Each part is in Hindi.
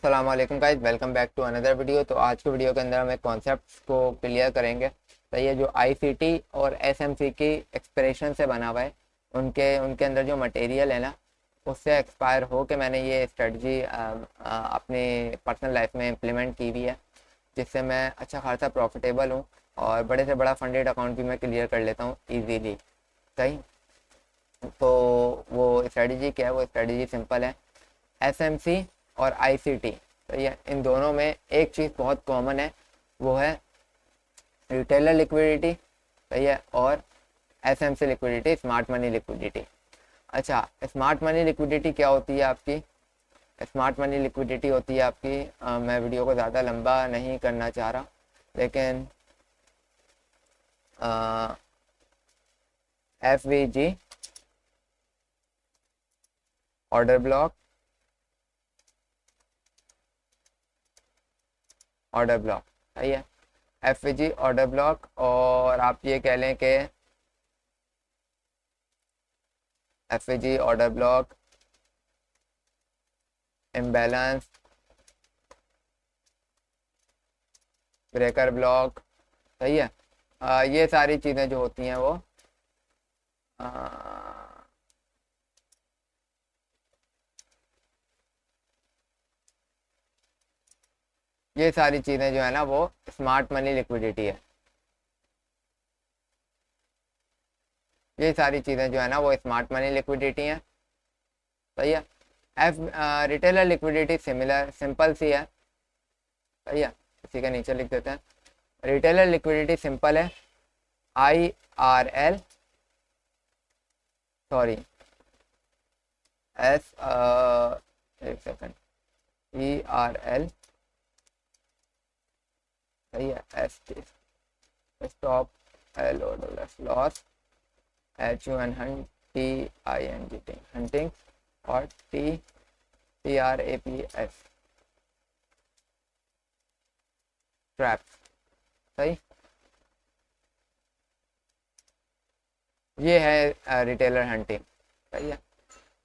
अस्सलाम वालेकुम guys, welcome back to another video. तो आज के वीडियो के अंदर हम एक कॉन्सेप्ट को क्लियर करेंगे। तो ये जो आईसीटी और एसएमसी की एक्सप्रेशन से बना हुआ है, उनके उनके अंदर जो मटेरियल है ना, उससे एक्सपायर हो के मैंने ये स्ट्रेटजी अपनी पर्सनल लाइफ में इम्प्लीमेंट की हुई है, जिससे मैं अच्छा खासा प्रॉफिटेबल हूँ और बड़े से बड़ा फंडेड अकाउंट भी मैं क्लियर कर लेता हूँ ईजीली। सही। तो वो स्ट्रेटजी क्या है? वो स्ट्रेटजी सिंपल है। एसएमसी और आईसीटी, तो ये इन दोनों में एक चीज़ बहुत कॉमन है, वो है रिटेलर लिक्विडिटी। सही है। और SMC liquidity, smart money liquidity. अच्छा, स्मार्ट मनी लिक्विडिटी क्या होती है आपकी? स्मार्ट मनी लिक्विडिटी होती है आपकी, मैं वीडियो को ज़्यादा लंबा नहीं करना चाह रहा, लेकिन F we ji order block, order block. सही है। F we ji order block, और आप ये कह लें कि F we ji order block, imbalance, breaker block. सही है। ये सारी चीज़ें जो होती हैं वो आ, ये सारी चीज़ें जो है ना, वो स्मार्ट मनी लिक्विडिटी है। ये सारी चीज़ें जो है ना, वो स्मार्ट मनी लिक्विडिटी हैं। सही है। F retailer liquidity similar simple सी है। सही है। इसी के नीचे लिख देते हैं। रिटेलर लिक्विडिटी सिंपल है। I R L, sorry, S, एक सेकंड, ई आर एल। सही है। S T, stop, L O dollar loss, H U N hunt, T I N G T hunting, और T T R A P S trap. सही। ये है रिटेलर हंटिंग। सही है।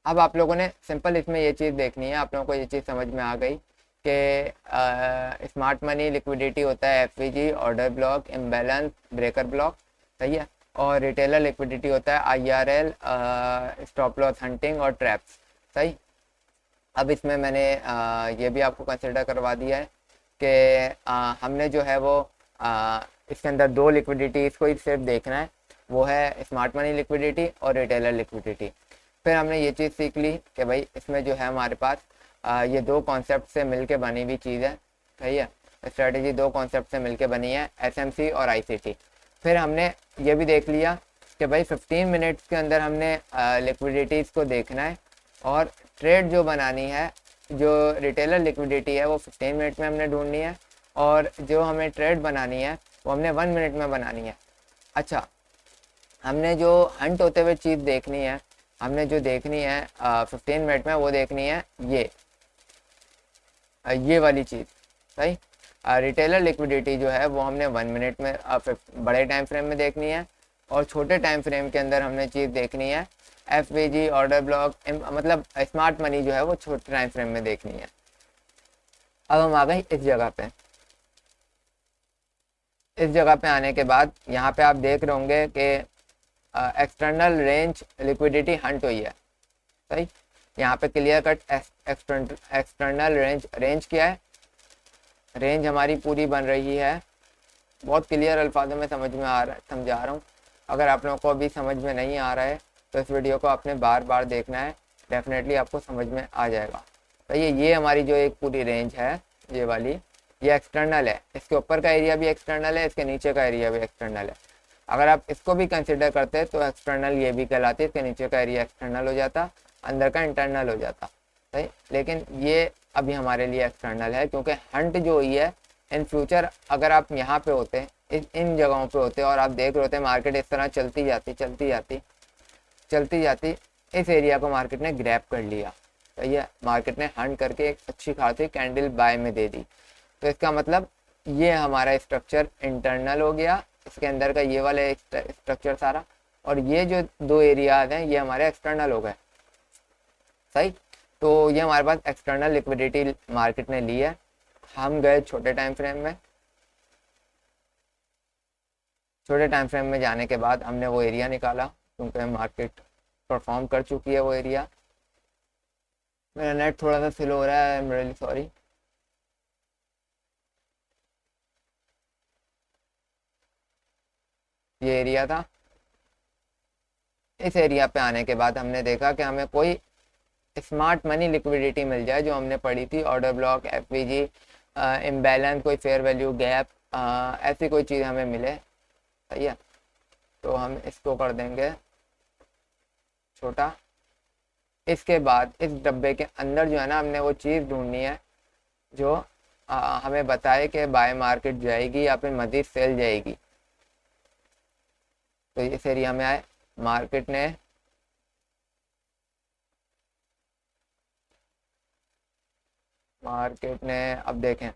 अब आप लोगों ने सिंपल इसमें ये चीज़ देखनी है, आप लोगों को ये चीज़ समझ में आ गई कि स्मार्ट मनी लिक्विडिटी होता है FVG order block, imbalance, breaker block. सही है। और रिटेलर लिक्विडिटी होता है आईआरएल, स्टॉप लॉस हंटिंग और ट्रैप्स। सही। अब इसमें मैंने ये भी आपको कंसिडर करवा दिया है कि हमने जो है वो इसके अंदर दो लिक्विडिटीज़ को ही सिर्फ देखना है, वो है स्मार्ट मनी लिक्विडिटी और रिटेलर लिक्विडिटी। फिर हमने ये चीज़ सीख ली कि भाई इसमें जो है हमारे पास ये दो कॉन्सेप्ट से मिलके बनी हुई चीज़ है। सही है। स्ट्रेटेजी दो कॉन्सेप्ट से मिलके बनी है, एसएमसी और आईसीटी। फिर हमने ये भी देख लिया कि भाई 15 मिनट्स के अंदर हमने लिक्विडिटीज़ को देखना है, और ट्रेड जो बनानी है, जो रिटेलर लिक्विडिटी है, वो 15 मिनट में हमने ढूंढनी है, और जो हमें ट्रेड बनानी है वो हमने 1 मिनट में बनानी है। अच्छा, हमने जो हंट होते हुए चीज़ देखनी है, हमने जो देखनी है 15 मिनट में, वो देखनी है ये वाली चीज़। सही। रिटेलर लिक्विडिटी जो है वो हमने 1 मिनट में बड़े टाइम फ्रेम में देखनी है, और छोटे टाइम फ्रेम के अंदर हमने चीज़ देखनी है F we ji order block, मतलब स्मार्ट मनी जो है वो छोटे टाइम फ्रेम में देखनी है। अब हम आ गए इस जगह पे। इस जगह पे आने के बाद यहाँ पे आप देख रहे होंगे कि एक्सटर्नल रेंज लिक्विडिटी हंट हुई है। सही। यहाँ पे clear cut external range, range क्या है? रेंज हमारी पूरी बन रही है। बहुत क्लियर अल्फाजों में समझा रहा हूँ। अगर आप लोगों को अभी समझ में नहीं आ रहा है तो इस वीडियो को आपने बार बार देखना है, डेफिनेटली आपको समझ में आ जाएगा। तो ये हमारी जो एक पूरी रेंज है, ये वाली, ये एक्सटर्नल है। इसके ऊपर का एरिया भी एक्सटर्नल है, इसके नीचे का एरिया भी एक्सटर्नल है। अगर आप इसको भी कंसिडर करते तो एक्सटर्नल ये भी कहलाती है, इसके नीचे का एरिया एक्सटर्नल हो जाता, अंदर का इंटरनल हो जाता। सही। लेकिन ये अभी हमारे लिए एक्सटर्नल है, क्योंकि हंट जो हुई है, इन फ्यूचर अगर आप यहाँ पे होते, इन जगहों पे होते और आप देख रहे होते मार्केट इस तरह चलती जाती चलती जाती चलती जाती, इस एरिया को मार्केट ने ग्रैब कर लिया। सही है। मार्केट ने हंट करके एक अच्छी खासी कैंडल बाय में दे दी, तो इसका मतलब ये हमारा स्ट्रक्चर इंटरनल हो गया, इसके अंदर का ये वाला स्ट्रक्चर सारा, और ये जो दो एरियाज हैं ये हमारे एक्सटर्नल हो गए। सही। तो ये हमारे पास एक्सटर्नल लिक्विडिटी मार्केट ने ली है। हम गए छोटे टाइम फ्रेम में, छोटे टाइम फ्रेम में जाने के बाद हमने वो एरिया निकाला क्योंकि मार्केट परफॉर्म कर चुकी है वो एरिया। मेरा नेट थोड़ा सा स्लो हो रहा है, आई एम रियली सॉरी। ये एरिया था। इस एरिया पे आने के बाद हमने देखा कि हमें कोई स्मार्ट मनी लिक्विडिटी मिल जाए जो हमने पढ़ी थी, ऑर्डर ब्लॉक, एफवीजी, इम्बैलेंस, कोई फेयर वैल्यू गैप, ऐसी कोई चीज़ हमें मिले। सही है, तो हम इसको कर देंगे छोटा। इसके बाद इस डब्बे के अंदर जो है ना, हमने वो चीज़ ढूंढनी है जो हमें बताए कि बाय मार्केट जाएगी या फिर मजीद सेल जाएगी। तो इस एरिया में आए, मार्केट ने अब देखें,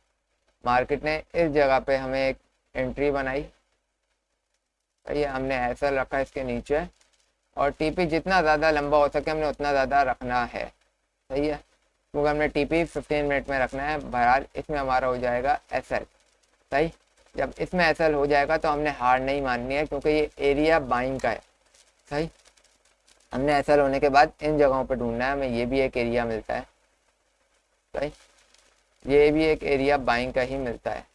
मार्केट ने इस जगह पे हमें एक एंट्री बनाई। सही है, हमने ऐसा रखा इसके नीचे, और टीपी जितना ज़्यादा लंबा हो सके हमने उतना ज़्यादा रखना है। सही है, क्योंकि हमने टीपी 15 मिनट में रखना है। बहरहाल इसमें हमारा हो जाएगा एसएल। सही, जब इसमें एसएल हो जाएगा तो हमने हार नहीं माननी है क्योंकि ये एरिया बाइंग का है। सही, हमने एसएल होने के बाद इन जगहों पर ढूंढना है हमें। ये भी एक एरिया मिलता है। सही, ये भी एक एरिया बाइंग का ही मिलता है।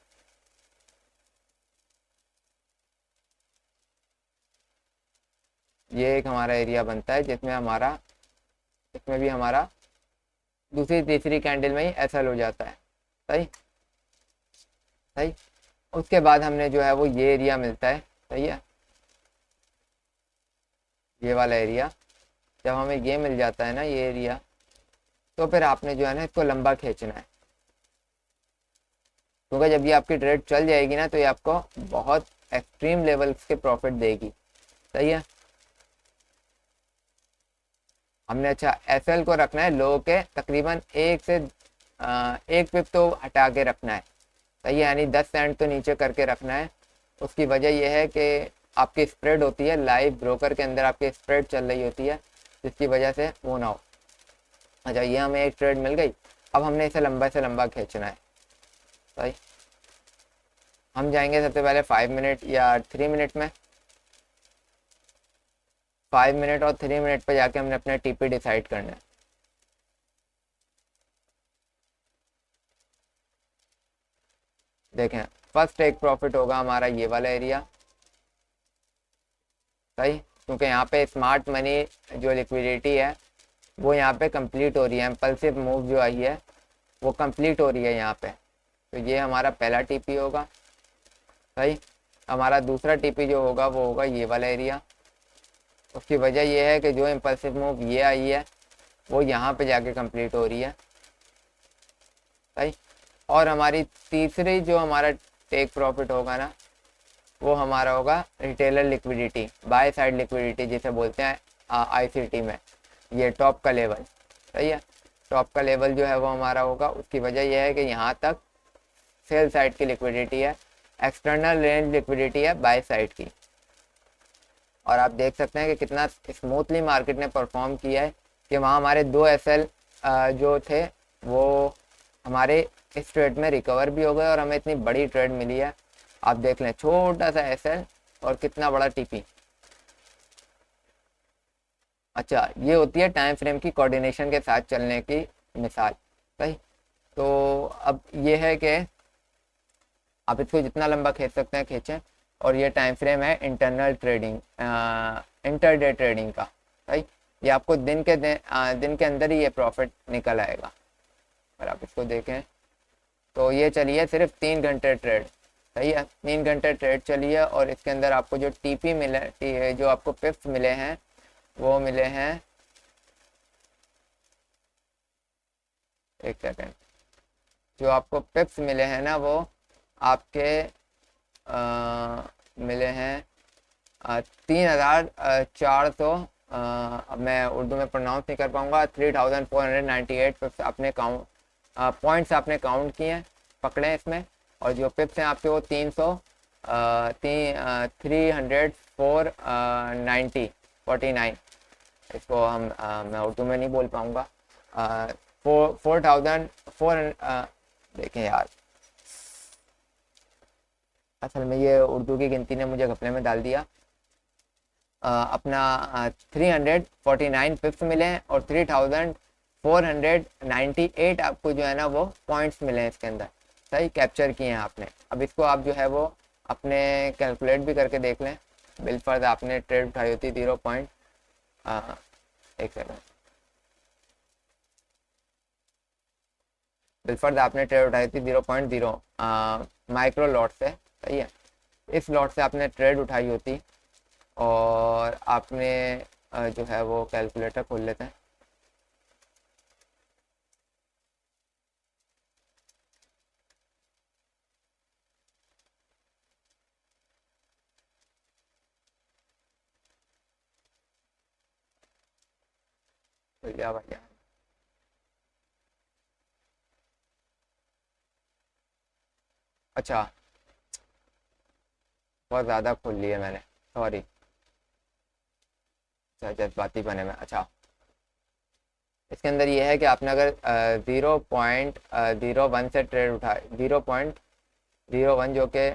ये एक हमारा एरिया बनता है जिसमें हमारा, इसमें भी हमारा दूसरी तीसरी कैंडल में ही एसएल हो जाता है। सही सही, उसके बाद हमने जो है वो ये एरिया मिलता है। सही है, ये वाला एरिया। जब हमें ये मिल जाता है ना, ये एरिया, तो फिर आपने जो है ना इसको लंबा खींचना है, क्योंकि जब ये आपकी ट्रेड चल जाएगी ना तो ये आपको बहुत एक्सट्रीम लेवल्स के प्रॉफिट देगी। सही है, हमने अच्छा एसएल को रखना है लो के तकरीबन एक पिप तो हटा के रखना है। सही है, यानी 10 सेंट तो नीचे करके रखना है। उसकी वजह यह है कि आपकी स्प्रेड होती है, लाइव ब्रोकर के अंदर आपकी स्प्रेड चल रही होती है, जिसकी वजह से वो ना हो। अच्छा, ये हमें एक ट्रेड मिल गई। अब हमने इसे लंबा से लंबा खींचना है। सही, हम जाएंगे सबसे पहले 5 मिनट या 3 मिनट में। 5 मिनट और 3 मिनट पर जाके हमने अपना टीपी डिसाइड करना है। देखें, फर्स्ट एक प्रॉफिट होगा हमारा ये वाला एरिया। सही, क्योंकि यहाँ पे स्मार्ट मनी जो लिक्विडिटी है वो यहाँ पे कंप्लीट हो रही है, इम्पल्सिव मूव जो आई है वो कंप्लीट हो रही है यहाँ पे। तो ये हमारा पहला टीपी होगा। सही, हमारा दूसरा टीपी जो होगा वो होगा ये वाला एरिया। उसकी वजह यह है कि जो इम्पल्सिव मूव ये आई है वो यहाँ पे जाके कंप्लीट हो रही है। सही, और हमारी तीसरी जो हमारा टेक प्रॉफिट होगा ना, वो हमारा होगा retailer liquidity, by side liquidity जिसे बोलते हैं आईसीटी में, ये टॉप का लेवल। सही है, टॉप का लेवल जो है वो हमारा होगा। उसकी वजह यह है कि यहाँ तक सेल साइड की लिक्विडिटी है, एक्सटर्नल रेंज लिक्विडिटी है बाय साइड की। और आप देख सकते हैं कि कितना स्मूथली मार्केट ने परफॉर्म किया है कि वहाँ हमारे 2 एसएल जो थे वो हमारे इस ट्रेड में रिकवर भी हो गए और हमें इतनी बड़ी ट्रेड मिली है। आप देख लें, छोटा सा एसएल और कितना बड़ा टीपी। अच्छा, ये होती है टाइम फ्रेम की कोऑर्डिनेशन के साथ चलने की मिसाल। सही, तो अब ये है कि आप इसको जितना लंबा खींच सकते हैं खींचें। और ये टाइम फ्रेम है इंटरनल ट्रेडिंग, इंटरडे ट्रेडिंग का। सही, ये आपको दिन के अंदर ही ये प्रॉफिट निकल आएगा। अगर आप इसको देखें तो ये चली है सिर्फ 3 घंटे ट्रेड। सही है, 3 घंटे ट्रेड चली है और इसके अंदर आपको जो टीपी मिले, जो आपको पिप्स मिले हैं वो मिले हैं, एक सेकेंड, जो आपको पिप्स मिले हैं ना वो आपके मिले हैं 3,400, अब मैं उर्दू में प्रोनाउंस नहीं कर पाऊँगा, 3,498 पिप्स अपने काउंट पॉइंट्स आपने काउंट किए हैं, पकड़े इसमें। और जो पिप्स हैं आपके वो 300 300 490 49। इसको हम मैं उर्दू में नहीं बोल पाऊँगा। $4,400 देखें यार, असल में ये उर्दू की गिनती ने मुझे घपले में डाल दिया। अपना 349 पिप्स मिले हैं और 3,498 आपको जो है ना वो पॉइंट्स मिले हैं इसके अंदर, सही कैप्चर किए हैं आपने। अब इसको आप जो है वो अपने कैलकुलेट भी करके देख लें। बिलफर्ज आपने ट्रेड उठाई होती 0 पॉइंट, एक सेकंड, बिलफर्ज आपने ट्रेड उठाई थी 0.0 माइक्रो लॉट से, सही है। इस लॉट से आपने ट्रेड उठाई होती और आपने जो है वो कैलकुलेटर खोल लेते हैं। भैया भैया अच्छा, बहुत ज़्यादा खोल लिए मैंने, सॉरी। अच्छा, जज्बाती बने में। अच्छा, इसके अंदर ये है कि आपने अगर 0.01 से ट्रेड उठाए, 0.01 जो कि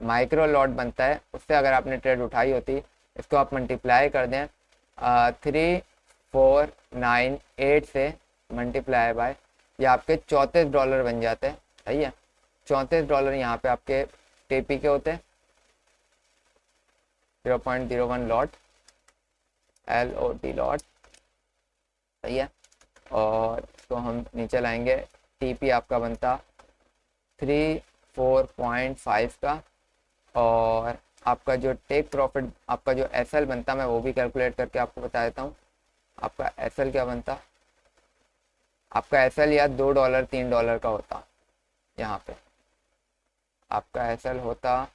माइक्रो लॉट बनता है, उससे अगर आपने ट्रेड उठाई होती, इसको आप मल्टीप्लाई कर दें 3498 से मल्टीप्लाई बाय, ये आपके $34 बन जाते हैं, सही है। $34 यहाँ पे आपके टीपी के होते हैं, 0.01 लॉट, LOT लॉट, सही है। और इसको हम नीचे लाएंगे, टीपी आपका बनता 34.5 का, और आपका जो टेक प्रॉफिट, आपका जो SL बनता, मैं वो भी कैलकुलेट करके आपको बता देता हूँ। आपका SL क्या बनता, आपका SL या $2 $3 का होता। यहाँ पे आपका SL होता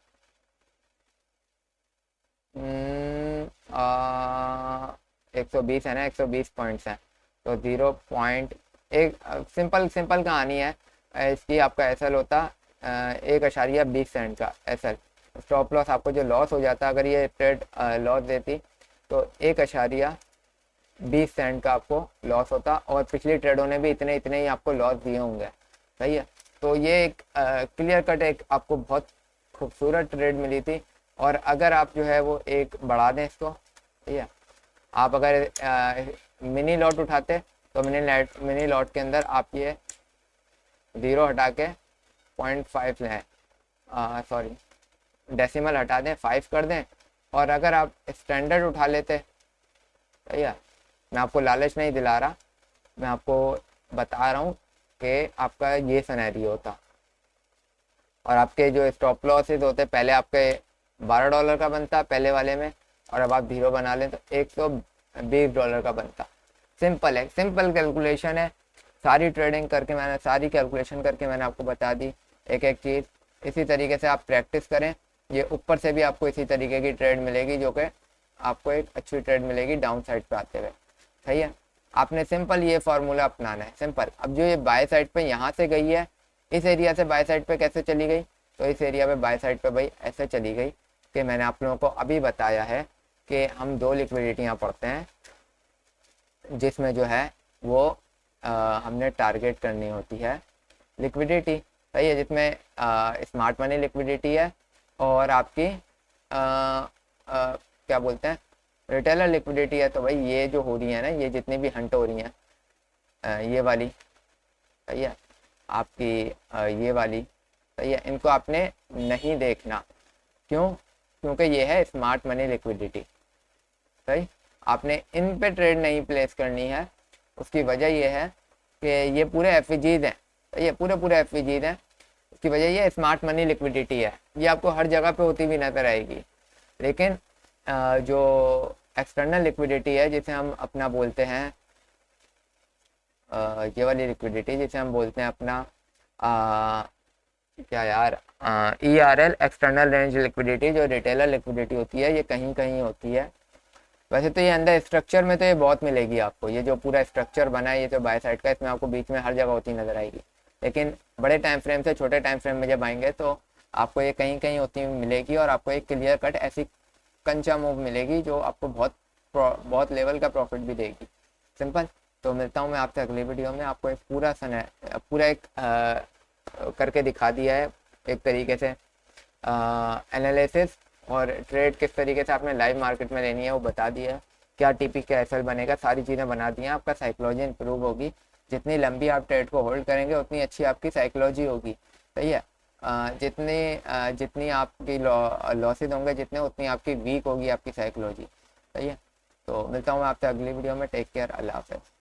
120 है ना, 120 पॉइंट्स हैं, तो 0.1 सिंपल सिंपल कहानी है इसकी। आपका SL होता 1.20 का SL। स्टॉप लॉस आपको जो लॉस हो जाता अगर ये ट्रेड लॉस देती, तो 1.20 का आपको लॉस होता, और पिछली ट्रेडों ने भी इतने इतने ही आपको लॉस दिए होंगे, सही है। तो ये एक क्लियर कट एक आपको बहुत खूबसूरत ट्रेड मिली थी। और अगर आप जो है वो एक बढ़ा दें इसको, ठीक है, आप अगर मिनी लॉट उठाते तो मिनी लॉट के अंदर आप ये 0 हटा के 0.5 लें, सॉरी डेसिमल हटा दें, 5 कर दें, और अगर आप स्टैंडर्ड उठा लेते, सही है। मैं आपको लालच नहीं दिला रहा, मैं आपको बता रहा हूँ कि आपका ये सिनेरियो होता, और आपके जो स्टॉप लॉसेज होते पहले आपके $12 का बनता पहले वाले में, और अब आप 0 बना लें तो $120 का बनता। सिंपल है, सिंपल कैलकुलेशन है, सारी ट्रेडिंग करके मैंने, सारी कैलकुलेशन करके मैंने आपको बता दी एक एक चीज़। इसी तरीके से आप प्रैक्टिस करें, ये ऊपर से भी आपको इसी तरीके की ट्रेड मिलेगी, जो कि आपको एक अच्छी ट्रेड मिलेगी डाउन साइड पे आते हुए, सही है। आपने सिंपल ये फार्मूला अपनाना है, सिंपल। अब जो ये बाय साइड पे यहाँ से गई है, इस एरिया से बाय साइड पे कैसे चली गई, तो इस एरिया पे बाय साइड पे भाई ऐसे चली गई कि मैंने आप लोगों को अभी बताया है कि हम 2 लिक्विडिटियाँ पढ़ते हैं, जिसमें जो है वो हमने टारगेट करनी होती है लिक्विडिटी, सही है, जिसमें स्मार्ट मनी लिक्विडिटी है और आपकी क्या बोलते हैं रिटेलर लिक्विडिटी है। तो भाई ये जो हो रही है ना, ये जितनी भी हंट हो रही हैं, ये वाली, सही है, आपकी ये वाली, सही है, इनको आपने नहीं देखना। क्यों? क्योंकि ये है स्मार्ट मनी लिक्विडिटी, सही। आपने इन पे ट्रेड नहीं प्लेस करनी है। उसकी वजह ये है कि ये पूरे एफईजीज हैं, ये पूरे एफईजीज हैं। उसकी वजह ये स्मार्ट मनी लिक्विडिटी है, ये आपको हर जगह पे होती भी नजर आएगी। लेकिन जो एक्सटर्नल लिक्विडिटी है, जिसे हम अपना बोलते हैं, ये वाली लिक्विडिटी जिसे हम बोलते हैं अपना क्या यार, ERL, एक्सटर्नल रेंज लिक्विडिटी, जो रिटेलर लिक्विडिटी होती है, ये कहीं कहीं होती है। वैसे तो ये अंदर स्ट्रक्चर में तो ये बहुत मिलेगी आपको, ये जो पूरा स्ट्रक्चर बना है ये जो बाय साइड का, इसमें आपको बीच में हर जगह होती नजर आएगी। लेकिन बड़े टाइम फ्रेम से छोटे टाइम फ्रेम में जब आएंगे तो आपको ये कहीं कहीं होती मिलेगी, और आपको एक क्लियर कट ऐसी कंचा मूव मिलेगी जो आपको बहुत बहुत लेवल का प्रॉफिट भी देगी। सिंपल। तो मिलता हूँ मैं आपसे अगली वीडियो में। आपको एक पूरा एक करके दिखा दिया है एक तरीके से एनालिसिस, और ट्रेड किस तरीके से आपने लाइव मार्केट में लेनी है वो बता दिया है। क्या टीपी क्या एसएल बनेगा, सारी चीज़ें बना दी हैं। आपका साइकोलॉजी इंप्रूव होगी, जितनी लंबी आप ट्रेड को होल्ड करेंगे उतनी अच्छी आपकी साइकोलॉजी होगी। सही है। जितनी आपकी लॉसेज होंगे जितने, उतनी आपकी वीक होगी आपकी साइकोलॉजी। सही है। तो मिलता हूँ मैं आपसे अगली वीडियो में। टेक केयर, अल्लाह हाफ़िज़।